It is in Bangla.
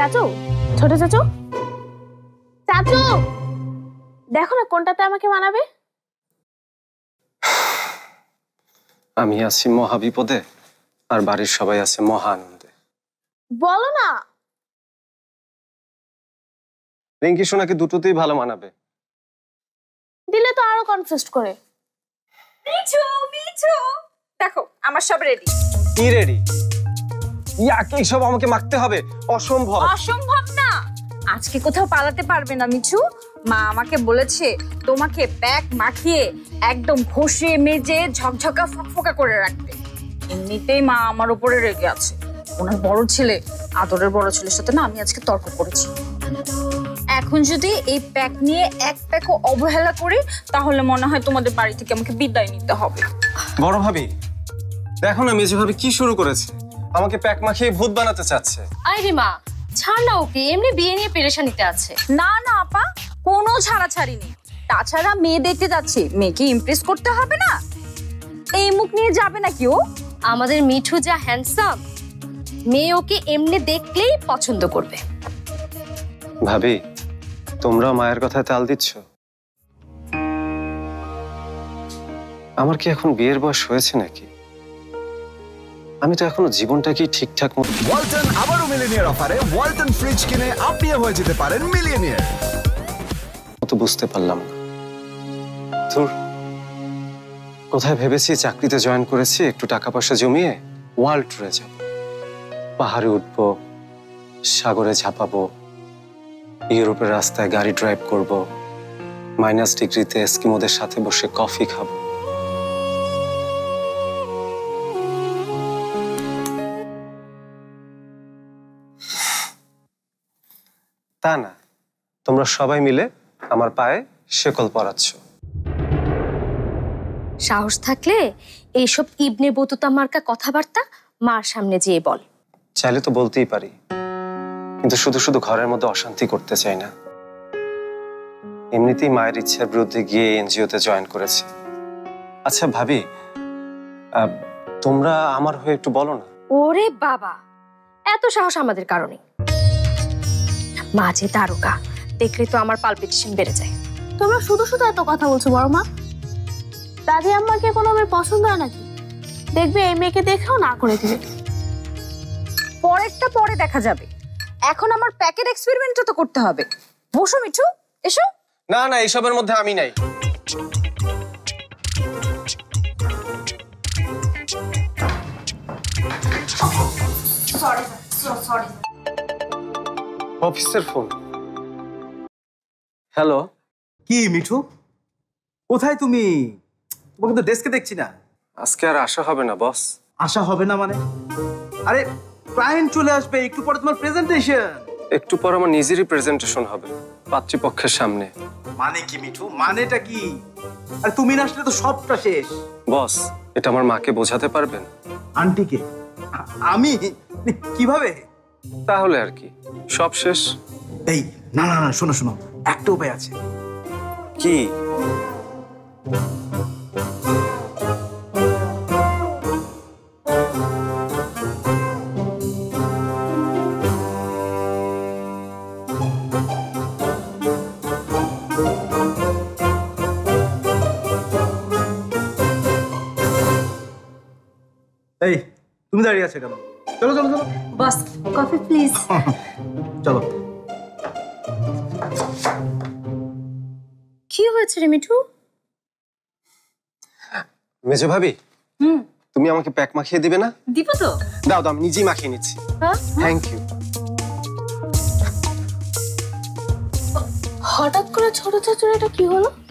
চাচু, ছোট চাচু, চাচু দেখো না কোনটাতে আমাকে মানাবে। আমি আছি মহা বিপদে আর বাড়ির সবাই আছে মহা আনন্দে। বলো না। রিঙ্কি সোনাকে দুটোতেই ভালো মানাবে। দিলে তো আরো কনফিউজ করে। মিঠু মিঠু দেখো আমার সব রেডি। কি রেডি? ইয়াকে সব আমাকে মাখতে হবে? অসম্ভব। অসম্ভব না, আজকে কোথাও পালাতে পারবে না মিঠু। মা আমাকে বলেছে তোমাকে প্যাক মাখিয়ে একদম ঘষে মেজে ঝকঝকা ফকফকা করে রাখতে। এমনিতেই মা আমার উপরে রেগে আছে। ওনার বড় ছেলে, আদরের বড় ছেলের সাথে না আমি আজকে তর্ক করেছি। এখন যদি এই প্যাক নিয়ে এক প্যাকও অবহেলা করি তাহলে মনে হয় তোমাদের বাড়ি থেকে আমাকে বিদায় নিতে হবে। বড় ভাবি দেখো না মেজো ভাবি কি শুরু করেছে, আমাকে প্যাক মাখিয়ে ভূত বানাতে চাচ্ছে। আরে মা ছাড় না ওকে, এমনি বিয়ে নিয়ে পেরেশানিতে আছে। না না আপা, কোনো ছাড়াছাড়ি নেই। তাছাড়া মেয়ে দেখতে যাচ্ছে, মেয়েকে ইমপ্রেস করতে হবে না? এই মুখ নিয়ে যাবে নাকি ও? আমাদের মিঠু যা হ্যান্ডসাম, মেয়ে ওকে এমনি দেখলেই পছন্দ করবে। ভাবি তোমরা মায়ের কথায় তাল দিচ্ছ? আমার কি এখন বিয়ের বয়স হয়েছে নাকি? আমি তো এখনো জীবনটাকে ঠিকঠাক মতো। ওয়ালটন আবারও মিলিনিয়ার অফারে ওয়ালটন ফ্রিজ কিনে আপনিও হয়ে যেতে পারেন মিলিয়নিয়ার। তো বুঝতে পারলাম না। ধুর, কোথায় ভেবেছি চাকরিতে জয়েন করেছি একটু টাকা পয়সা জমিয়ে ওয়ার্ল্ড ট্যুরে যাব, পাহাড়ে উঠবো, সাগরে ঝাঁপাবো, ইউরোপের রাস্তায় গাড়ি ড্রাইভ করব, -ডিগ্রিতে এস্কিমোদের সাথে বসে কফি খাবো। তা না, তোমরা সবাই মিলে আমার পায়ে শেকল পরাচ্ছ। সাহস থাকলে এইসব ইবনে বতুতা মার্কা কথাবার্তা মার সামনে যেয়ে বল। চাইলে তো বলতেই পারি, কিন্তু শুধু শুধু ঘরের মধ্যে অশান্তি করতে চাই না। এমনিতেই মায়ের ইচ্ছার বিরুদ্ধে গিয়ে এনজিওতে জয়েন করেছি। আচ্ছা ভাবি, তোমরা আমার হয়ে একটু বলো না। ওরে বাবা, এত সাহস আমাদের কারণে। মা যে তারকা, দেখলে তো আমার পালপিটেশন বেড়ে যায়। তোমরা শুধু শুধু এত কথা বলছো বড় মা। দাদি আম্মাকে কোনো মেয়ের পছন্দ হয় নাকি? দেখবে এই মেয়েকে দেখেও না করে দিবে। পরেরটা পরে দেখা যাবে, এখন আমার প্যাকেট এক্সপেরিমেন্টটা তো করতে হবে। বসো মিঠু, এসো। না না, এইসবের মধ্যে আমি নাই। সরি। অফিসের ফোন। হ্যালো। কি মিঠু, কোথায় তুমি? তোমাকে তো ডেস্কে দেখছি না। আজকে আর আসা হবে না বস। আশা হবে না মানে? আরে ক্লায়েন্ট চলে আসবে, একটু পরে তোমার প্রেজেন্টেশন। একটু পর আমার নিজেরই প্রেজেন্টেশন হবে পাত্রীপক্ষের সামনে। মানে কি মিঠু, মানেটা কি? আর তুমি না আসলে তো সবটা শেষ। বস, এটা আমার মাকে বোঝাতে পারবেন? আন্টিকে? আমি কিভাবে? তাহলে আর কি, সব শেষ। এই না না না, শোনো শোনো, একটা উপায় আছে। কি? এই তুমি দাঁড়িয়ে আছো কেন? চলো চলো চলো। বস কফি প্লিজ। চলো। কি হয়েছে রে মিঠু? মেজো ভাবি, তুমি আমাকে প্যাক মাখিয়ে দিবে না? দিব তো। দাও দাও, আমি নিজেই মাখিয়ে নিচ্ছি। Thank you. হঠাৎ করে ছোট চাচুর এটা কি হলো?